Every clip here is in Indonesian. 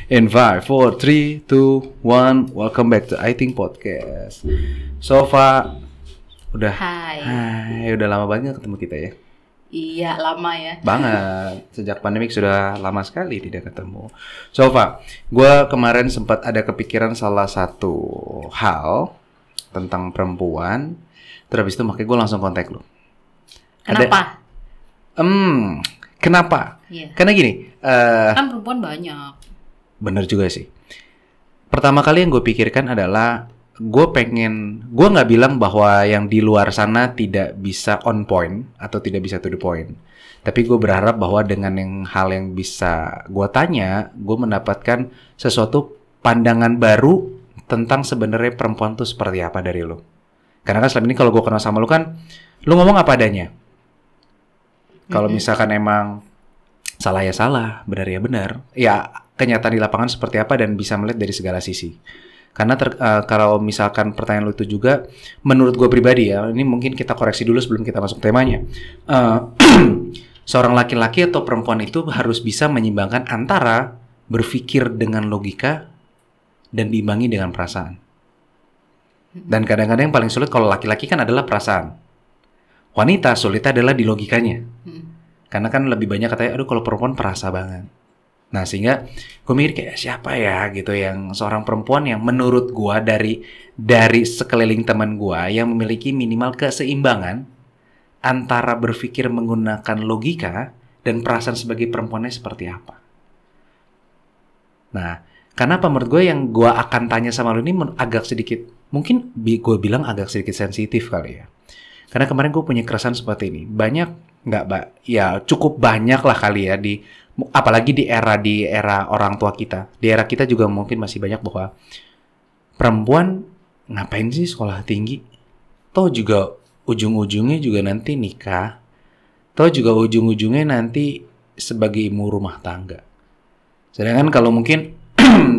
In 5, 4, 3, 2, 1. Welcome back to I Think Podcast. Sofa, udah. Hai, udah lama banget ketemu kita ya. Iya, lama ya. Banget. Sejak pandemik sudah lama sekali tidak ketemu. Sofa, gue kemarin sempat ada kepikiran salah satu hal tentang perempuan. Terus habis itu makanya gue langsung kontak lu. Kenapa? Kenapa? Iya. Karena gini. Kan perempuan banyak. Bener juga sih. Pertama kali yang gue pikirkan adalah gue nggak bilang bahwa yang di luar sana tidak bisa on point atau tidak bisa to the point. Tapi gue berharap bahwa dengan hal yang bisa gue tanya, gue mendapatkan sesuatu pandangan baru tentang sebenarnya perempuan tuh seperti apa dari lo. Karena kan selama ini kalau gue kenal sama lo kan, lo ngomong apa adanya. Kalau misalkan emang salah ya salah, benar ya benar. Ya kenyataan di lapangan seperti apa dan bisa melihat dari segala sisi. Karena kalau misalkan pertanyaan lu itu juga, menurut gue pribadi ya, ini mungkin kita koreksi dulu sebelum kita masuk temanya. Seorang laki-laki atau perempuan itu harus bisa menyeimbangkan antara berpikir dengan logika dan diimbangi dengan perasaan. Dan kadang-kadang yang paling sulit kalau laki-laki kan adalah perasaan. Wanita sulit adalah di logikanya. Karena kan lebih banyak katanya, aduh kalau perempuan perasa banget. Nah sehingga gue mikir kayak siapa ya gitu yang seorang perempuan yang menurut gue dari sekeliling teman gue yang memiliki minimal keseimbangan antara berpikir menggunakan logika dan perasaan sebagai perempuannya seperti apa. Nah kenapa menurut gue yang gue akan tanya sama lu ini agak sedikit, mungkin gue bilang agak sedikit sensitif kali ya. Karena kemarin gue punya keresahan seperti ini. Cukup banyak lah kali ya apalagi di era orang tua kita. Di era kita juga mungkin masih banyak bahwa perempuan ngapain sih sekolah tinggi? Toh juga ujung-ujungnya juga nanti nikah. Toh juga ujung-ujungnya nanti sebagai ibu rumah tangga. Sedangkan kalau mungkin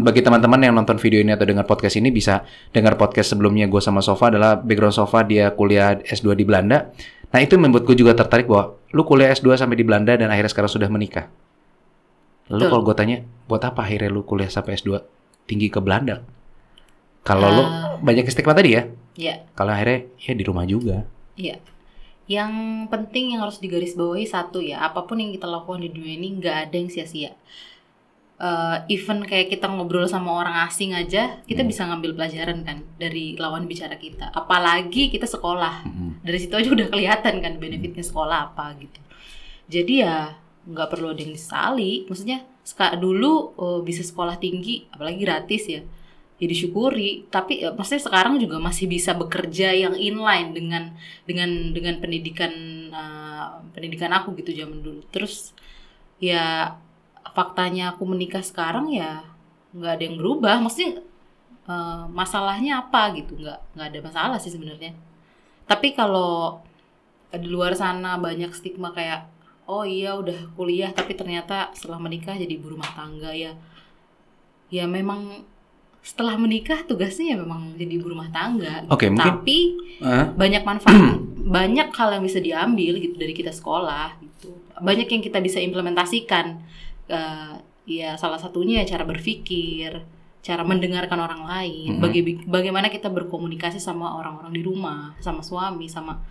bagi teman-teman yang nonton video ini atau dengar podcast ini bisa dengar podcast sebelumnya gue sama Sofa adalah background Sofa dia kuliah S2 di Belanda. Nah itu membuat gue juga tertarik bahwa lu kuliah S2 sampai di Belanda dan akhirnya sekarang sudah menikah. Lalu kalau gue tanya, buat apa akhirnya lu kuliah sampai S2 tinggi ke Belanda? Kalau lu banyak istiqomah tadi ya? Iya. Kalau akhirnya ya di rumah juga. Iya. Yang penting yang harus digarisbawahi satu ya, apapun yang kita lakukan di dunia ini nggak ada yang sia-sia. Even kayak kita ngobrol sama orang asing aja, kita bisa ngambil pelajaran kan dari lawan bicara kita. Apalagi kita sekolah. Dari situ aja udah kelihatan kan benefitnya sekolah apa gitu. Jadi ya nggak perlu ada yang disesali. Maksudnya dulu bisa sekolah tinggi, apalagi gratis ya disyukuri. Tapi maksudnya sekarang juga masih bisa bekerja yang inline dengan pendidikan aku gitu zaman dulu. Terus ya faktanya aku menikah sekarang ya nggak ada yang berubah. Maksudnya masalahnya apa gitu, nggak ada masalah sih sebenarnya. Tapi kalau di luar sana banyak stigma kayak oh iya udah kuliah tapi ternyata setelah menikah jadi ibu rumah tangga ya memang setelah menikah tugasnya ya memang jadi ibu rumah tangga gitu. Tapi banyak manfaat, banyak hal yang bisa diambil gitu dari kita sekolah gitu, banyak yang kita bisa implementasikan. Ya salah satunya cara berpikir, cara mendengarkan orang lain, bagaimana kita berkomunikasi sama orang-orang di rumah, sama suami, sama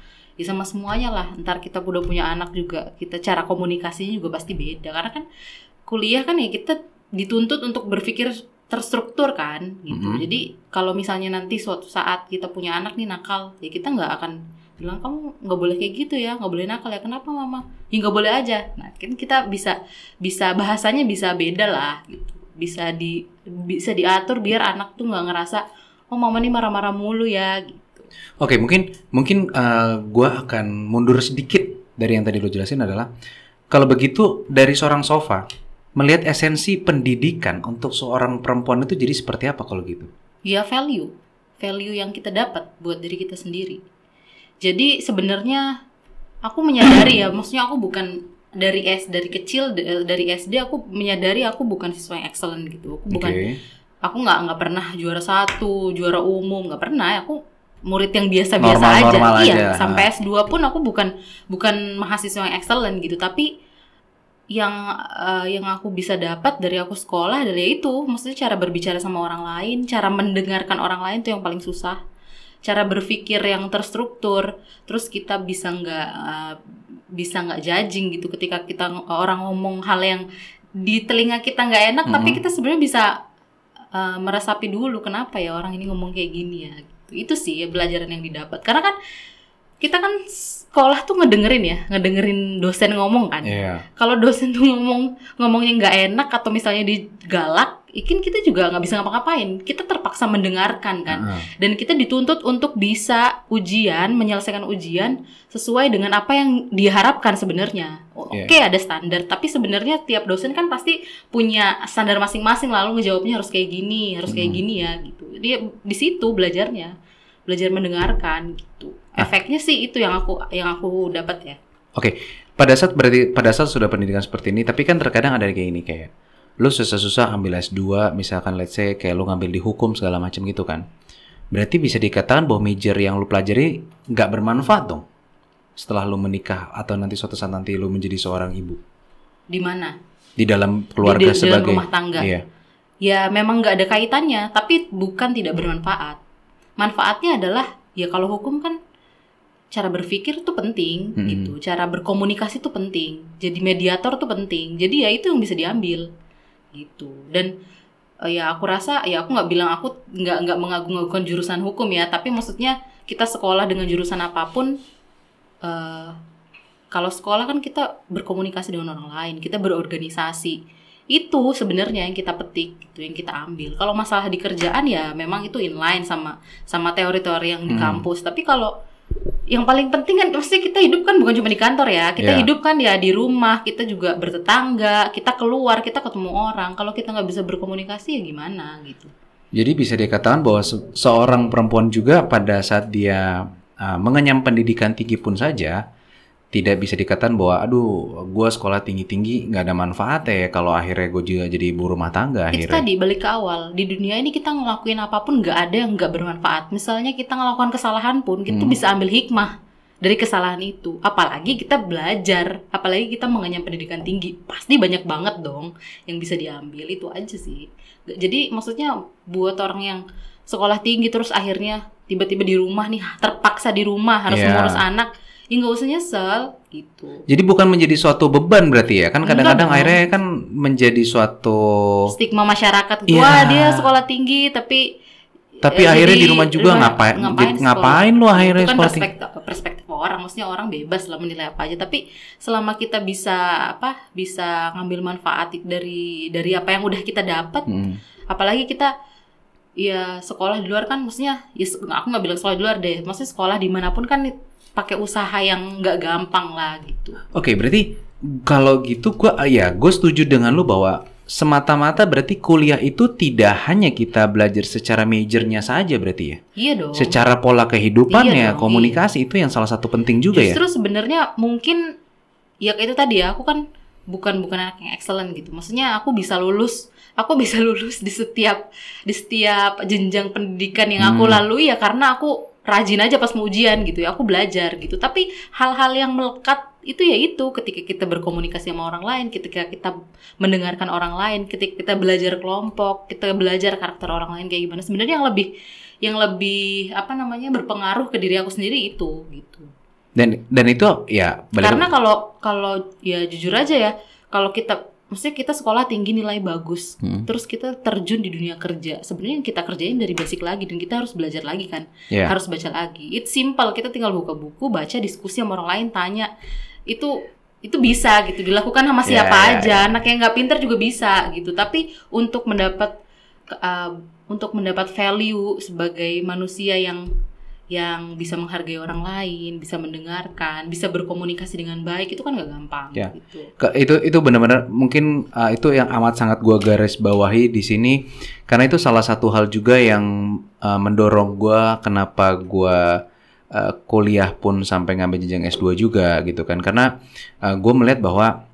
semuanya lah. Ntar kita udah punya anak juga, kita cara komunikasinya juga pasti beda. Karena kan kuliah kan ya kita dituntut untuk berpikir terstruktur kan gitu. Jadi kalau misalnya nanti suatu saat kita punya anak nih nakal, ya kita nggak akan bilang kamu nggak boleh kayak gitu ya, nggak boleh nakal ya. Kenapa mama? Ya nggak boleh aja. Nah kan kita bisa bahasanya bisa beda lah gitu. Bisa diatur biar anak tuh nggak ngerasa oh mama nih marah-marah mulu ya gitu. Oke, mungkin gue akan mundur sedikit dari yang tadi lo jelasin adalah kalau begitu dari seorang Sofa melihat esensi pendidikan untuk seorang perempuan itu jadi seperti apa kalau gitu? Ya value yang kita dapat buat diri kita sendiri. Jadi sebenarnya aku menyadari ya, maksudnya aku bukan dari kecil dari SD aku menyadari aku bukan siswa yang excellent gitu. Aku nggak pernah juara 1, juara umum, nggak pernah. Aku murid yang biasa-biasa aja. Iya, sampai S2 pun aku bukan mahasiswa yang excellent gitu, tapi yang aku bisa dapat dari aku sekolah adalah itu, maksudnya cara berbicara sama orang lain, cara mendengarkan orang lain tuh yang paling susah, cara berpikir yang terstruktur, terus kita bisa nggak judging gitu ketika orang ngomong hal yang di telinga kita nggak enak, tapi kita sebenarnya bisa meresapi dulu kenapa ya orang ini ngomong kayak gini ya. Gitu. Itu sih ya pelajaran yang didapat. Karena kan kita kan sekolah tuh ngedengerin dosen ngomong kan. Kalau dosen tuh ngomongnya nggak enak atau misalnya digalak, ikin kita juga nggak bisa ngapa-ngapain. Kita terpaksa mendengarkan kan. Dan kita dituntut untuk bisa menyelesaikan ujian sesuai dengan apa yang diharapkan sebenarnya. Oke, ada standar, tapi sebenarnya tiap dosen kan pasti punya standar masing-masing, lalu ngejawabnya harus kayak gini ya gitu. Jadi di situ belajar mendengarkan gitu. Efeknya sih itu yang aku dapat ya. Oke. Pada saat sudah pendidikan seperti ini, tapi kan terkadang ada kayak ini, kayak lu susah-susah ambil S2, misalkan let's say kayak lu ngambil di hukum segala macam gitu kan. Berarti bisa dikatakan bahwa major yang lu pelajari nggak bermanfaat dong setelah lu menikah atau nanti suatu saat nanti lu menjadi seorang ibu. Di mana? Di dalam keluarga di sebagai dalam rumah tangga. Iya. Ya memang nggak ada kaitannya, tapi bukan tidak bermanfaat. Manfaatnya adalah ya kalau hukum kan cara berpikir tuh penting gitu, cara berkomunikasi tuh penting, jadi mediator tuh penting, jadi ya itu yang bisa diambil gitu. Dan ya aku rasa ya aku nggak bilang aku nggak mengagung-agungkan jurusan hukum ya, tapi maksudnya kita sekolah dengan jurusan apapun, kalau sekolah kan kita berkomunikasi dengan orang lain, kita berorganisasi, itu sebenarnya yang kita petik gitu, yang kita ambil. Kalau masalah di kerjaan ya memang itu inline sama teori-teori yang di kampus, tapi kalau yang paling penting kan pasti kita hidup kan bukan cuma di kantor ya. Kita hidup kan ya di rumah, kita juga bertetangga, kita keluar, kita ketemu orang. Kalau kita nggak bisa berkomunikasi ya gimana gitu. Jadi bisa dikatakan bahwa seorang perempuan juga pada saat dia mengenyam pendidikan tinggi pun saja, tidak bisa dikatakan bahwa aduh gue sekolah tinggi-tinggi nggak ada manfaatnya ya kalau akhirnya gue juga jadi ibu rumah tangga akhirnya. Itu tadi balik ke awal, di dunia ini kita ngelakuin apapun nggak ada yang nggak bermanfaat. Misalnya kita ngelakukan kesalahan pun kita bisa ambil hikmah dari kesalahan itu. Apalagi kita belajar, apalagi kita mengenyam pendidikan tinggi, pasti banyak banget dong yang bisa diambil. Itu aja sih. Jadi maksudnya buat orang yang sekolah tinggi terus akhirnya tiba-tiba di rumah nih, terpaksa di rumah harus mengurus anak, ya nggak usah nyesel gitu. Jadi bukan menjadi suatu beban berarti ya kan, kadang-kadang akhirnya kan menjadi suatu stigma masyarakat. Wah dia sekolah tinggi tapi akhirnya di rumah juga ngapain lu akhirnya itu kan sekolah tinggi. Perspektif orang, maksudnya orang bebas lah menilai apa aja, tapi selama kita bisa ngambil manfaat dari apa yang udah kita dapat, apalagi kita ya sekolah di luar kan, maksudnya ya aku nggak bilang sekolah di luar deh, maksudnya sekolah dimanapun kan pakai usaha yang nggak gampang lah gitu. Oke, berarti kalau gitu gue setuju dengan lu bahwa semata-mata berarti kuliah itu tidak hanya kita belajar secara majornya saja berarti ya. Iya dong. Secara pola kehidupannya, komunikasi itu yang salah satu penting juga. Justru sebenarnya mungkin ya itu tadi ya, aku kan bukan anak yang excellent gitu. Maksudnya aku bisa lulus di setiap jenjang pendidikan yang aku lalui ya karena aku rajin aja pas mau ujian gitu ya, aku belajar gitu. Tapi hal-hal yang melekat itu ya itu ketika kita berkomunikasi sama orang lain, ketika kita mendengarkan orang lain, ketika kita belajar kelompok, kita belajar karakter orang lain kayak gimana. Sebenarnya yang lebih berpengaruh ke diri aku sendiri itu gitu. Dan itu ya karena kalau ya jujur aja ya, kalau maksudnya kita sekolah tinggi nilai bagus, terus kita terjun di dunia kerja. Sebenarnya yang kita kerjain dari basic lagi dan kita harus belajar lagi kan, harus baca lagi. It's simple, kita tinggal buka buku, baca, diskusi sama orang lain, tanya. Itu bisa gitu dilakukan sama siapa aja. Anak yang nggak pintar juga bisa gitu. Tapi untuk mendapat value sebagai manusia yang bisa menghargai orang lain, bisa mendengarkan, bisa berkomunikasi dengan baik, itu kan nggak gampang. Gitu. Itu benar-benar mungkin itu yang amat sangat gua garis bawahi di sini, karena itu salah satu hal juga yang mendorong gua kenapa gua kuliah pun sampai ngambil jenjang S2 juga gitu kan, karena gua melihat bahwa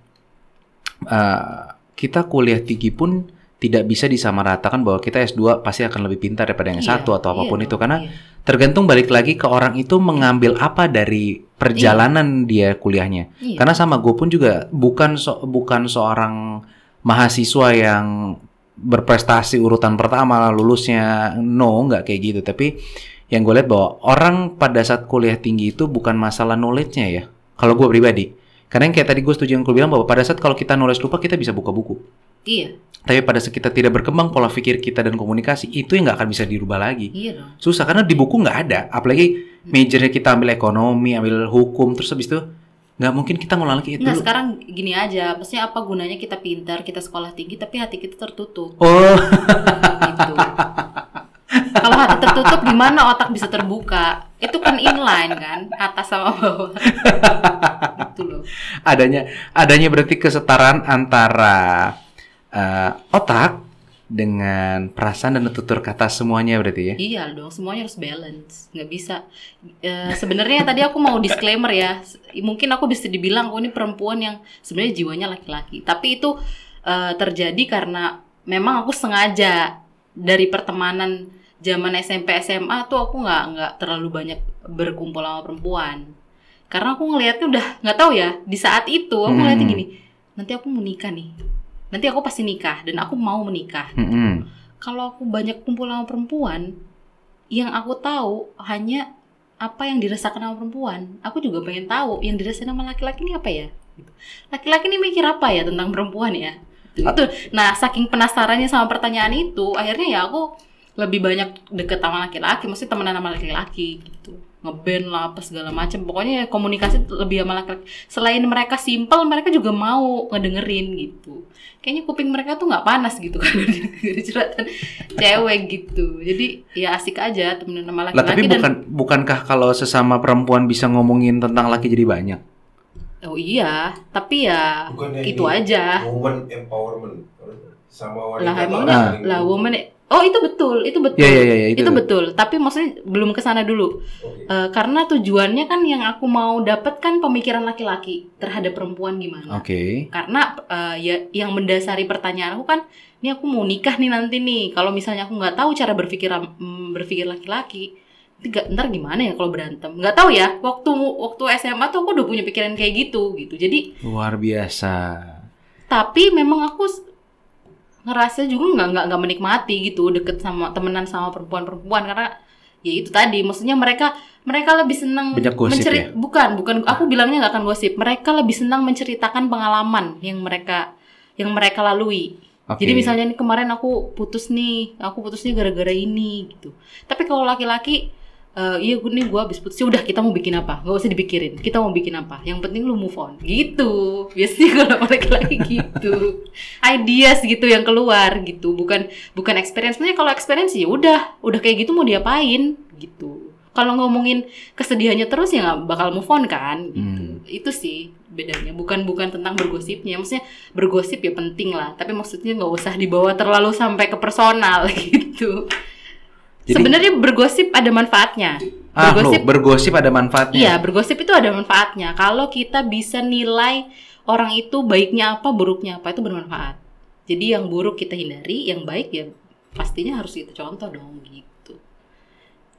kita kuliah tinggi pun tidak bisa disamaratakan bahwa kita S2 pasti akan lebih pintar daripada yang S1 atau apapun iya itu. dong, Karena iya. tergantung balik lagi ke orang itu mengambil apa dari perjalanan dia kuliahnya. Iya. Karena sama gue pun juga bukan seorang mahasiswa yang berprestasi urutan pertama lulusnya, no, nggak kayak gitu. Tapi yang gue lihat bahwa orang pada saat kuliah tinggi itu bukan masalah knowledge-nya ya. Kalau gue pribadi, karena yang kayak tadi gue setuju yang gue bilang bahwa pada saat kalau kita knowledge lupa kita bisa buka buku. Iya. Tapi pada saat kita tidak berkembang pola pikir kita dan komunikasi, itu yang nggak akan bisa dirubah lagi. Iya dong. Susah karena di buku nggak ada. Apalagi majornya kita ambil ekonomi, ambil hukum, terus habis itu nggak mungkin kita ngulang lagi itu. Nah sekarang gini aja, maksudnya apa gunanya kita pintar, kita sekolah tinggi, tapi hati kita tertutup. Oh, Gitu. Kalau hati tertutup, gimana otak bisa terbuka? Itu kan inline kan, atas sama bawah. Gitu loh. adanya berarti kesetaraan antara otak dengan perasaan dan tutur kata semuanya berarti ya. Iya dong, semuanya harus balance, nggak bisa. Sebenarnya tadi aku mau disclaimer ya, mungkin aku bisa dibilang aku ini perempuan yang sebenarnya jiwanya laki-laki, tapi itu terjadi karena memang aku sengaja dari pertemanan zaman SMP SMA tuh aku nggak terlalu banyak berkumpul sama perempuan, karena aku ngelihatnya udah nggak tahu ya di saat itu aku ngelihatnya gini, nanti aku mau nikah nih, nanti aku pasti nikah dan aku mau menikah. Kalau aku banyak kumpul sama perempuan, yang aku tahu hanya apa yang dirasakan sama perempuan. Aku juga pengen tahu yang dirasakan sama laki-laki ini apa ya. Laki-laki ini mikir apa ya tentang perempuan ya. Itu. Nah, saking penasarannya sama pertanyaan itu, akhirnya ya aku lebih banyak deket sama laki-laki, maksudnya temenan sama laki-laki gitu. Ngeband lah apa segala macam. Pokoknya ya komunikasi lebih sama laki-laki. Selain mereka simple, mereka juga mau ngedengerin gitu. Kayaknya kuping mereka tuh nggak panas gitu kan dari curhatan cewek gitu. Jadi ya asik aja temenan sama laki-laki. Lah tapi bukankah kalau sesama perempuan bisa ngomongin tentang laki jadi banyak? Oh iya, tapi ya Bukannya itu ini aja. woman empowerment sama wanita. Lah emangnya lah woman. Oh itu betul. Ya, itu betul. Tapi maksudnya belum kesana dulu. Karena tujuannya kan yang aku mau dapat kan pemikiran laki-laki terhadap perempuan gimana. Oke. Karena ya yang mendasari pertanyaan aku kan, ini aku mau nikah nih nanti nih. Kalau misalnya aku nggak tahu cara berpikir laki-laki, ntar gimana ya kalau berantem? Nggak tahu ya. Waktu SMA tuh aku udah punya pikiran kayak gitu. Jadi Luar biasa. tapi memang aku ngerasa juga nggak menikmati gitu deket sama temenan sama perempuan karena ya itu tadi, maksudnya mereka lebih senang Banyak gosip ya? bukan aku bilangnya nggak akan gosip, mereka lebih senang menceritakan pengalaman yang mereka lalui. Oke. Jadi misalnya nih kemarin aku putusnya gara-gara ini gitu. Tapi kalau laki-laki iya gue habis putus, udah kita mau bikin apa, nggak usah dipikirin, kita mau bikin apa, yang penting lu move on gitu. Biasanya kalau laki-laki gitu, ideas gitu yang keluar gitu, bukan experience. Sebenarnya kalau experience ya udah kayak gitu mau diapain gitu. Kalau ngomongin kesedihannya terus ya nggak bakal move on kan gitu. Itu sih bedanya, bukan tentang bergosipnya. Maksudnya bergosip ya penting lah, tapi maksudnya nggak usah dibawa terlalu sampai ke personal gitu. Jadi, sebenarnya bergosip ada manfaatnya. Bergosip ada manfaatnya. Iya, bergosip itu ada manfaatnya. Kalau kita bisa nilai orang itu baiknya apa, buruknya apa, itu bermanfaat. Jadi yang buruk kita hindari, yang baik ya pastinya harus kita contoh dong gitu.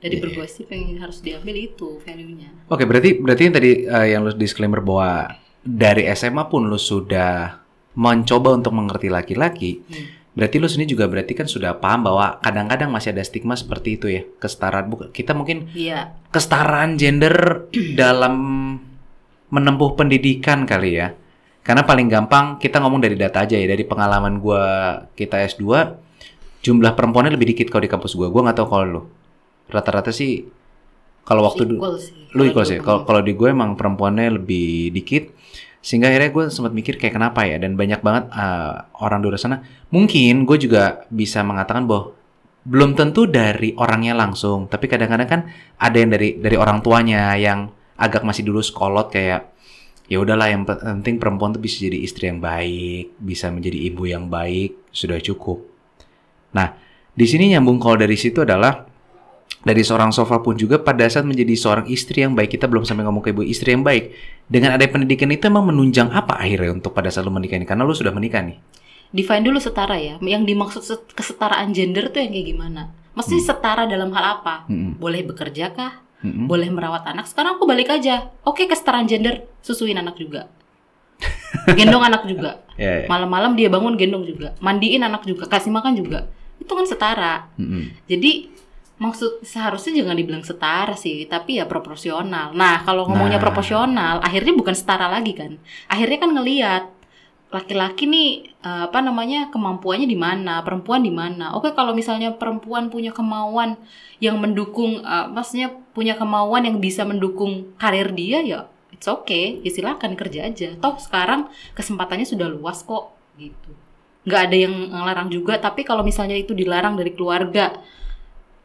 Dari bergosip yang harus diambil itu value-nya. Oke, berarti yang tadi yang lu disclaimer bahwa dari SMA pun lu sudah mencoba untuk mengerti laki-laki. Berarti lu sendiri juga berarti kan sudah paham bahwa kadang-kadang masih ada stigma seperti itu ya, kesetaraan kita mungkin kesetaraan gender dalam menempuh pendidikan kali ya. Karena paling gampang kita ngomong dari data aja ya, dari pengalaman kita S2 jumlah perempuannya lebih dikit kalau di kampus gua nggak tahu kalau lu. Rata-rata sih kalau waktu lu equal sih. Kalau di gue emang perempuannya lebih dikit. Sehingga akhirnya gue sempat mikir kayak kenapa ya, dan banyak banget orang di luar sana. Mungkin gue juga bisa mengatakan bahwa belum tentu dari orangnya langsung, tapi kadang-kadang kan ada yang dari orang tuanya yang agak masih dulu sekolot kayak ya udahlah yang penting perempuan tuh bisa jadi istri yang baik, bisa menjadi ibu yang baik, sudah cukup. Nah, di sini nyambung kalau dari situ adalah dari seorang Sofa pun juga pada saat menjadi seorang istri yang baik, kita belum sampai ngomong ke ibu istri yang baik. Dengan ada pendidikan itu emang menunjang apa akhirnya untuk pada saat lu menikah ini? Karena lu sudah menikah nih. define dulu setara ya. Yang dimaksud kesetaraan gender tuh yang kayak gimana? Maksudnya setara dalam hal apa? Boleh bekerja kah? Boleh merawat anak? Sekarang aku balik aja. Oke, kesetaraan gender, susuin anak juga. Gendong anak juga. Malam-malam dia bangun gendong juga. Mandiin anak juga, kasih makan juga. Itu kan setara. Jadi maksud seharusnya jangan dibilang setara sih, tapi ya proporsional. Nah, kalau ngomongnya proporsional, akhirnya bukan setara lagi kan. Akhirnya kan ngelihat laki-laki nih kemampuannya di mana, perempuan di mana. Oke, kalau misalnya perempuan punya kemauan yang mendukung, maksudnya punya kemauan yang bisa mendukung karir dia, ya it's okay, ya silakan kerja aja. Toh sekarang kesempatannya sudah luas kok, gitu. Nggak ada yang ngelarang juga. Tapi kalau misalnya itu dilarang dari keluarga,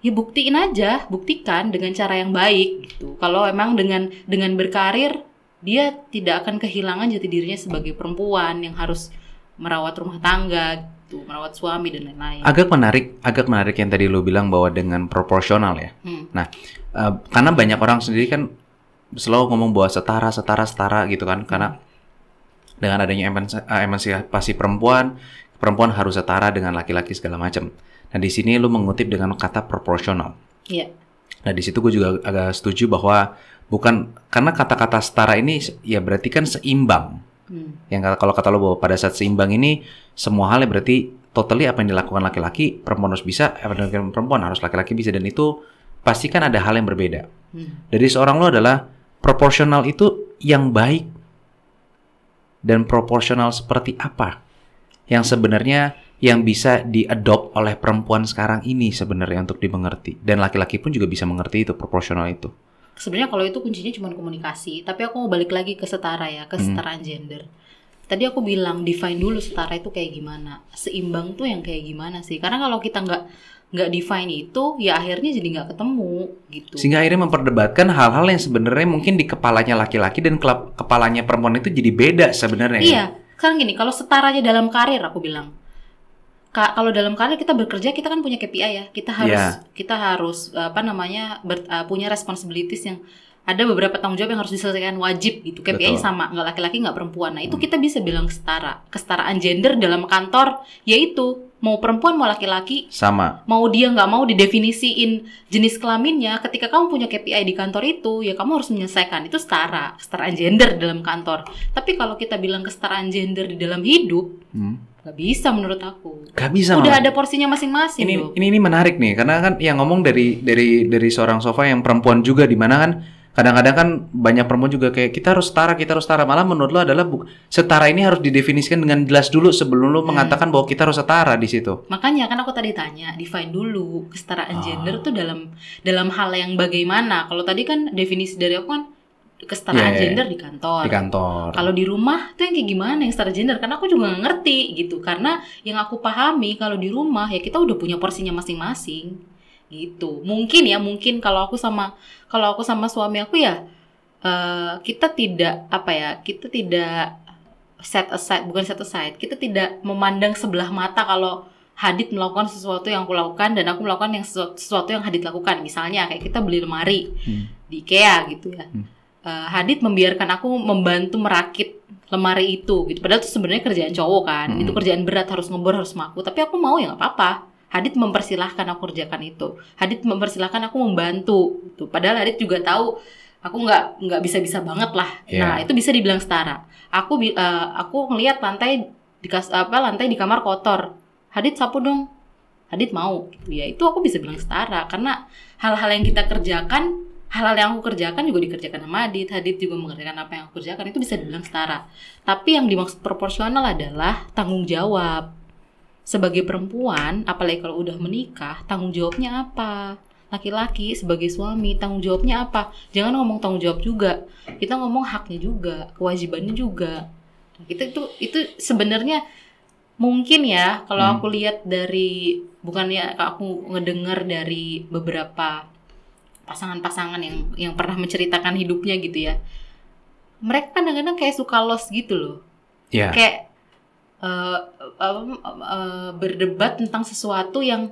ya buktiin aja, buktikan dengan cara yang baik gitu. Kalau emang dengan berkarir dia tidak akan kehilangan jati dirinya sebagai perempuan yang harus merawat rumah tangga gitu, merawat suami dan lain-lain. Agak menarik yang tadi lo bilang bahwa dengan proporsional ya. Nah, karena banyak orang sendiri kan selalu ngomong bahwa setara gitu kan, karena dengan adanya emansipasi perempuan harus setara dengan laki-laki segala macam. Nah, di sini lu mengutip dengan kata proporsional. Iya. Nah, di situ gue juga agak setuju bahwa bukan karena kata-kata setara ini ya berarti kan seimbang. Yang kalau kata lu bahwa pada saat seimbang ini semua halnya berarti totally apa yang dilakukan laki-laki perempuan harus bisa, apa yang dilakukan perempuan harus laki-laki bisa, dan itu pasti kan ada hal yang berbeda. Dari seorang lu adalah proporsional itu yang baik dan proporsional seperti apa yang sebenarnya yang bisa diadopt oleh perempuan sekarang ini sebenarnya untuk dimengerti, dan laki-laki pun juga bisa mengerti itu proporsional itu. Sebenarnya kalau itu kuncinya cuma komunikasi, tapi aku mau balik lagi ke setara ya, kesetaraan gender. Tadi aku bilang define dulu setara itu kayak gimana, seimbang tuh yang kayak gimana sih? Karena kalau kita nggak define itu, ya akhirnya jadi nggak ketemu gitu. Sehingga akhirnya memperdebatkan hal-hal yang sebenarnya mungkin di kepalanya laki-laki dan kepalanya perempuan itu jadi beda sebenarnya. Iya, kan gini, kalau setaranya dalam karir aku bilang. Kalau dalam karir kita bekerja, kita kan punya KPI ya. Kita harus punya responsibilities yang ada beberapa tanggung jawab yang harus diselesaikan, wajib gitu. KPI sama, nggak laki-laki nggak perempuan. Nah, itu kita bisa bilang setara. Kesetaraan gender dalam kantor yaitu mau perempuan mau laki-laki sama. Mau dia nggak mau didefinisiin jenis kelaminnya, ketika kamu punya KPI di kantor itu, ya kamu harus menyelesaikan. Itu setara, kesetaraan gender dalam kantor. Tapi kalau kita bilang kesetaraan gender di dalam hidup, nggak bisa menurut aku. Nggak bisa. Udah ada porsinya masing-masing. Ini menarik nih, karena kan yang ngomong dari seorang Sofa yang perempuan juga, di mana kan kadang-kadang kan banyak perempuan juga kayak kita harus setara. Malah menurut lo adalah setara ini harus didefinisikan dengan jelas dulu sebelum lo mengatakan bahwa kita harus setara di situ. Makanya kan aku tadi tanya, define dulu kesetaraan gender tuh dalam hal yang bagaimana. Kalau tadi kan definisi dari aku kan kesetaraan gender di kantor. Kalau di rumah tuh yang kayak gimana yang setara gender? Karena aku juga nggak ngerti gitu. Karena yang aku pahami kalau di rumah ya kita udah punya porsinya masing-masing gitu. Mungkin kalau aku sama suami aku ya kita tidak set aside. Kita tidak memandang sebelah mata kalau Hadid melakukan sesuatu yang aku lakukan dan aku melakukan sesuatu yang Hadid lakukan. Misalnya kayak kita beli lemari di IKEA gitu ya. Hadid membiarkan aku membantu merakit lemari itu gitu. Padahal itu sebenarnya kerjaan cowok kan. Itu kerjaan berat, harus ngebor, harus maku. Tapi aku mau ya nggak apa-apa. Hadid mempersilahkan aku kerjakan itu. Hadid mempersilahkan aku membantu gitu. Padahal Hadid juga tahu aku nggak bisa banget lah. Nah, itu bisa dibilang setara. Aku ngelihat lantai di kamar kotor. Hadid sapu dong. Hadid mau gitu ya. Itu aku bisa bilang setara karena hal-hal yang kita kerjakan, hal-hal yang aku kerjakan juga dikerjakan sama Hadid. Hadid juga mengerjakan apa yang aku kerjakan. Itu bisa dibilang setara. Tapi yang dimaksud proporsional adalah tanggung jawab. Sebagai perempuan, apalagi kalau udah menikah, tanggung jawabnya apa? Laki-laki sebagai suami, tanggung jawabnya apa? Jangan ngomong tanggung jawab juga. Kita ngomong haknya juga, kewajibannya juga. Itu sebenarnya mungkin ya, kalau aku lihat dari, bukannya aku ngedengar dari beberapa pasangan-pasangan yang pernah menceritakan hidupnya gitu ya. Mereka kadang-kadang kayak suka lost gitu loh. Yeah. Kayak berdebat tentang sesuatu yang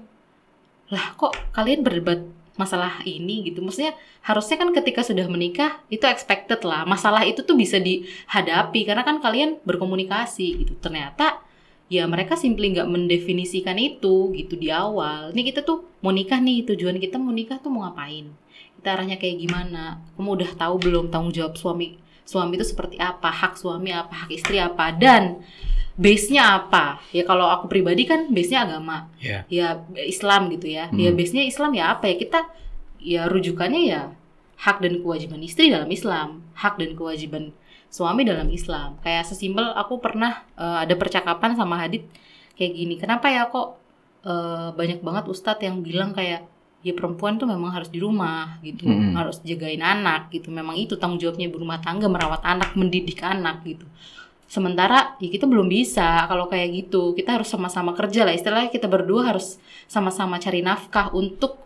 lah kok kalian berdebat masalah ini gitu. Maksudnya harusnya kan ketika sudah menikah itu expected lah. Masalah itu tuh bisa dihadapi karena kan kalian berkomunikasi gitu. Ternyata ya mereka simply nggak mendefinisikan itu gitu di awal. Ini kita tuh mau nikah nih, tujuan kita mau nikah tuh mau ngapain, kita arahnya kayak gimana, kamu udah tahu belum tanggung jawab suami itu seperti apa, hak suami apa, hak istri apa, dan base-nya apa. Ya kalau aku pribadi kan base-nya agama, ya Islam gitu ya. Ya base-nya Islam ya apa ya, kita ya rujukannya ya hak dan kewajiban istri dalam Islam, hak dan kewajiban suami dalam Islam. Kayak sesimpel aku pernah ada percakapan sama Hadid kayak gini, kenapa ya kok banyak banget ustadz yang bilang kayak ya perempuan tuh memang harus di rumah gitu, harus jagain anak gitu, memang itu tanggung jawabnya berumah tangga, merawat anak, mendidik anak gitu. Sementara ya kita belum bisa kalau kayak gitu, kita harus sama-sama kerja lah, istilahnya kita berdua harus sama-sama cari nafkah untuk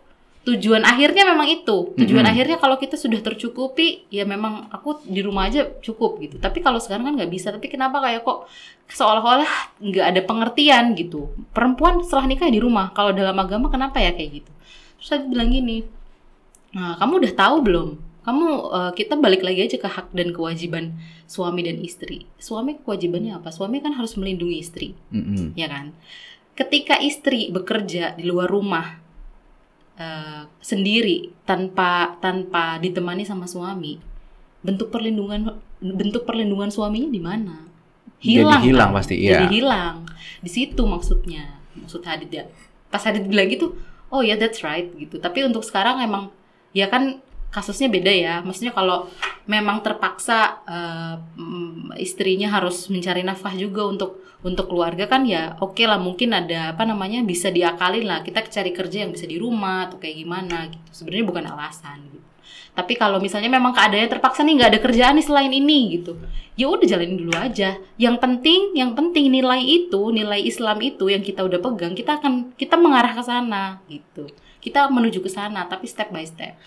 tujuan akhirnya memang itu. Tujuan akhirnya kalau kita sudah tercukupi, ya memang aku di rumah aja cukup gitu. Tapi kalau sekarang kan nggak bisa. Tapi kenapa kayak kok seolah-olah nggak ada pengertian gitu. Perempuan setelah nikah di rumah. Kalau dalam agama kenapa ya kayak gitu? Terus saya bilang gini, nah kamu udah tahu belum? Kita balik lagi aja ke hak dan kewajiban suami dan istri. Suami kewajibannya apa? Suami kan harus melindungi istri, ya kan? Ketika istri bekerja di luar rumah, sendiri tanpa ditemani sama suami, bentuk perlindungan suaminya di mana? Hilang. Jadi hilang kan? Pasti iya. Jadi hilang. Di situ maksud Hadid ya. Pas Hadid bilang gitu, oh ya that's right gitu. Tapi untuk sekarang emang ya kan kasusnya beda ya. Maksudnya kalau memang terpaksa istrinya harus mencari nafkah juga untuk keluarga kan ya oke lah, mungkin ada bisa diakalin lah, kita cari kerja yang bisa di rumah atau kayak gimana gitu. Sebenarnya bukan alasan gitu. Tapi kalau misalnya memang keadaannya terpaksa nih, nggak ada kerjaan nih selain ini gitu, ya udah jalanin dulu aja. Yang penting nilai Islam itu yang kita udah pegang, kita mengarah ke sana gitu. Kita menuju ke sana tapi step by step.